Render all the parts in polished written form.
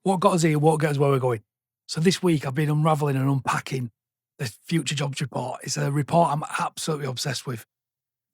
What got us here won't get us where we're going. So this week I've been unraveling and unpacking the Future Jobs Report. It's a report I'm absolutely obsessed with.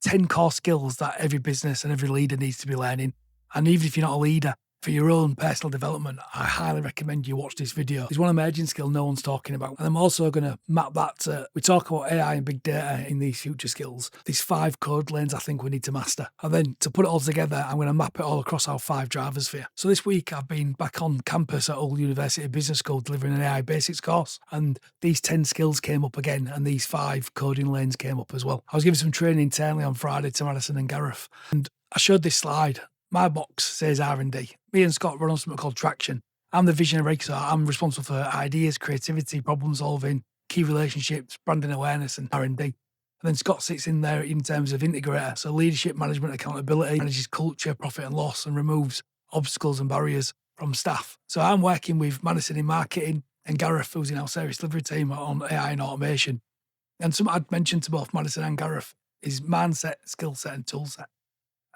10 core skills that every business and every leader needs to be learning. And even if you're not a leader, for your own personal development, I highly recommend you watch this video. It's one emerging skill no one's talking about. And I'm also going to map that to, we talk about AI and big data in these future skills. These 5 code lanes I think we need to master. And then to put it all together, I'm going to map it all across our 5 drivers for you. So this week I've been back on campus at Hull University Business School delivering an AI basics course. And these 10 skills came up again and these 5 coding lanes came up as well. I was giving some training internally on Friday to Madison and Gareth. And I showed this slide. My box says R&D. Me and Scott run on something called Traction. I'm the visionary, so I'm responsible for ideas, creativity, problem solving, key relationships, branding awareness, and R&D. And then Scott sits in there in terms of integrator, so leadership, management, accountability, manages culture, profit and loss, and removes obstacles and barriers from staff. So I'm working with Madison in marketing and Gareth, who's in our service delivery team on AI and automation. And something I'd mentioned to both Madison and Gareth is mindset, skill set, and tool set.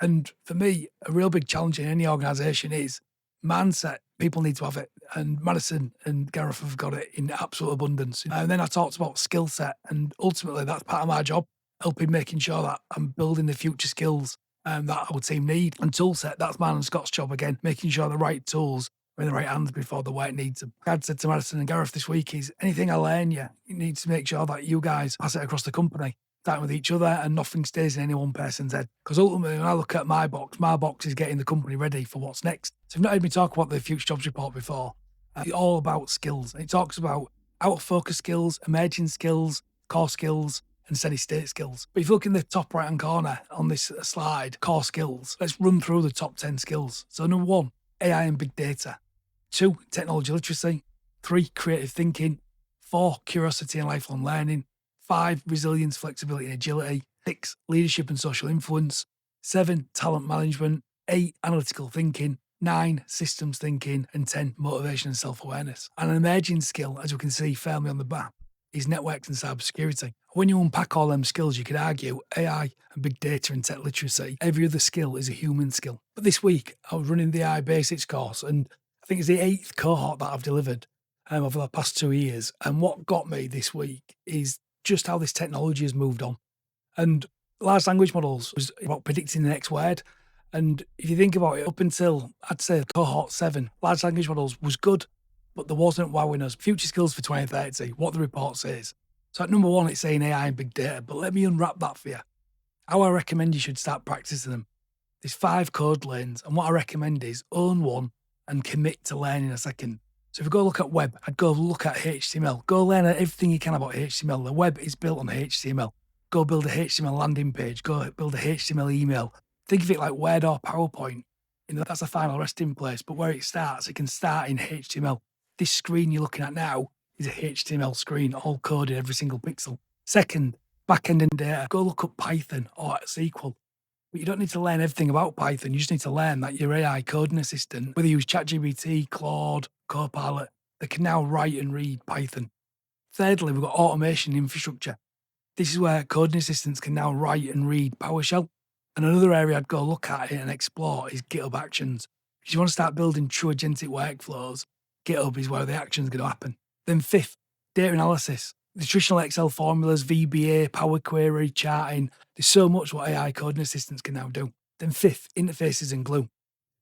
And for me, a real big challenge in any organisation is mindset. People need to have it. And Madison and Gareth have got it in absolute abundance. And then I talked about skill set. And ultimately, that's part of my job, helping making sure that I'm building the future skills that our team need. And tool set, that's mine and Scott's job again, making sure the right tools are in the right hands before the work needs them. I'd said to Madison and Gareth this week is anything I learn, you need to make sure that you guys pass it across the company. Starting with each other and nothing stays in any one person's head. Because ultimately, when I look at my box is getting the company ready for what's next. So if you've not heard me talk about the Future Jobs Report before, it's all about skills. It talks about out-of-focus skills, emerging skills, core skills, and steady-state skills. But if you look in the top right-hand corner on this slide, core skills, let's run through the top 10 skills. So number 1, AI and big data. 2, technology literacy. 3, creative thinking. 4, curiosity and lifelong learning. 5, resilience, flexibility, and agility. 6, leadership and social influence. 7, talent management. 8, analytical thinking. 9, systems thinking. And 10, motivation and self-awareness. And an emerging skill, as we can see firmly on the map, is networks and cybersecurity. When you unpack all them skills, you could argue AI and big data and tech literacy, every other skill is a human skill. But this week, I was running the AI basics course, and I think it's the 8th cohort that I've delivered over the past 2 years. And what got me this week is just how this technology has moved on. And large language models was about predicting the next word. And if you think about it, up until, I'd say, cohort 7, large language models was good, but there wasn't wowing us. Future skills for 2030, what the report says. So at number 1, it's saying AI and big data, but let me unwrap that for you. How I recommend you should start practicing them. There's 5 code lanes, and what I recommend is own one and commit to learning a second. So if we go look at web, I'd go look at HTML. Go learn everything you can about HTML. The web is built on HTML. Go build a HTML landing page. Go build a HTML email. Think of it like Word or PowerPoint. That's a final resting place. But where it starts, it can start in HTML. This screen you're looking at now is a HTML screen, all coded, every single pixel. Second, backend and data. Go look up Python or SQL. But you don't need to learn everything about Python. You just need to learn that your AI coding assistant, whether you use ChatGPT, Claude, Copilot, they can now write and read Python. Thirdly, we've got automation infrastructure. This is where coding assistants can now write and read PowerShell. And another area I'd go look at it and explore is GitHub Actions. If you want to start building true agentic workflows, GitHub is where the action's going to happen. Then 5th, data analysis. The traditional Excel formulas, VBA, Power Query, charting. There's so much what AI coding assistants can now do. Then 5th, interfaces and glue.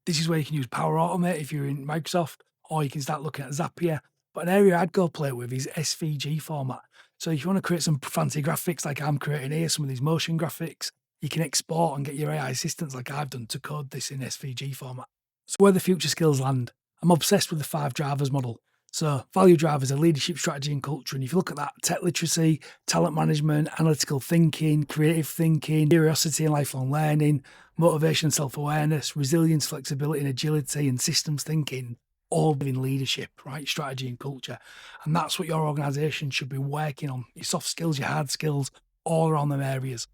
This is where you can use Power Automate if you're in Microsoft, or you can start looking at Zapier. But an area I'd go play with is SVG format. So if you want to create some fancy graphics like I'm creating here, some of these motion graphics, you can export and get your AI assistants like I've done to code this in SVG format. So where the future skills land, I'm obsessed with the 5 drivers model. So value drivers are leadership, strategy and culture. And if you look at that, tech literacy, talent management, analytical thinking, creative thinking, curiosity and lifelong learning, motivation, self-awareness, resilience, flexibility and agility, and systems thinking, all in leadership, right? Strategy and culture. And that's what your organisation should be working on. Your soft skills, your hard skills, all around them areas.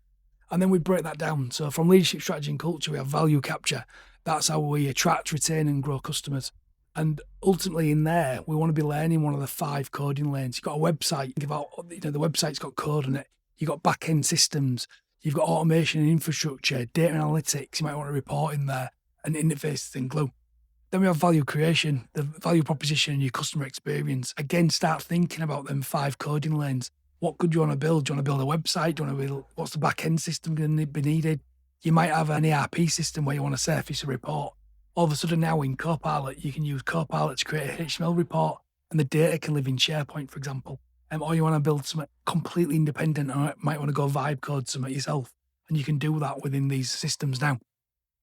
And then we break that down. So from leadership, strategy and culture, we have value capture. That's how we attract, retain and grow customers. And ultimately in there, we want to be learning one of the 5 coding lanes. You've got a website, think about, the website's got code in it. You've got back-end systems. You've got automation and infrastructure, data analytics. You might want to report in there, and interfaces and glue. Then we have value creation, the value proposition and your customer experience. Again, start thinking about them 5 coding lanes. What could you want to build? Do you want to build a website? Do you want to build, what's the back end system going to be needed? You might have an ERP system where you want to surface a report. All of a sudden now in Copilot, you can use Copilot to create a HTML report and the data can live in SharePoint, for example. Or you want to build something completely independent, or might want to go vibe code something yourself. And you can do that within these systems now.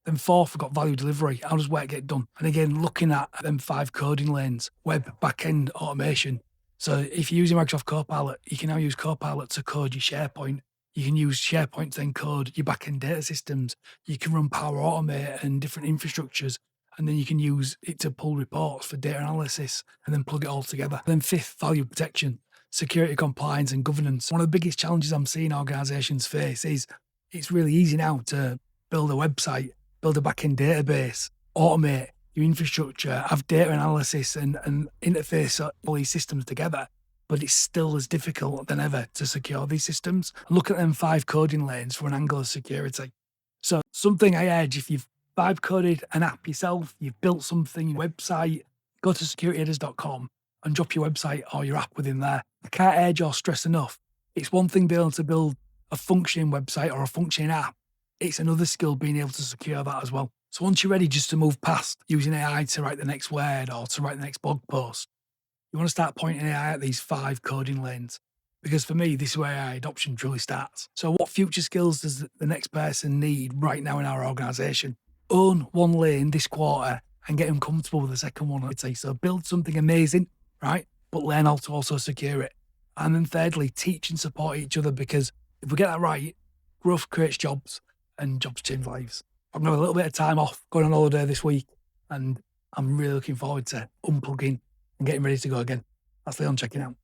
Then fourth, we've got value delivery. How does work get done? And again, looking at them 5 coding lanes, web, backend, automation. So if you're using Microsoft Copilot, you can now use Copilot to code your SharePoint. You can use SharePoint to then code your backend data systems. You can run Power Automate and different infrastructures. And then you can use it to pull reports for data analysis and then plug it all together. Then fifth, value protection, security, compliance, and governance. One of the biggest challenges I'm seeing organizations face is it's really easy now to build a website, build a backend database, automate your infrastructure, have data analysis and interface all these systems together. But it's still as difficult than ever to secure these systems. Look at them 5 coding lanes from an angle of security. So something I urge, if you've vibe coded an app yourself, you've built something, website, go to securityheaders.com and drop your website or your app within there. I can't urge or stress enough. It's one thing being able to build a functioning website or a functioning app. It's another skill being able to secure that as well. So once you're ready just to move past using AI to write the next word or to write the next blog post, you want to start pointing AI at these 5 coding lanes. Because for me, this is where AI adoption truly starts. So what future skills does the next person need right now in our organization? Own one lane this quarter and get them comfortable with the second one, I'd say. So build something amazing, right? But learn how to also secure it. And then thirdly, teach and support each other, because if we get that right, growth creates jobs and jobs change lives. I'm going to have a little bit of time off, going on holiday this week, and I'm really looking forward to unplugging and getting ready to go again. That's Leon checking out.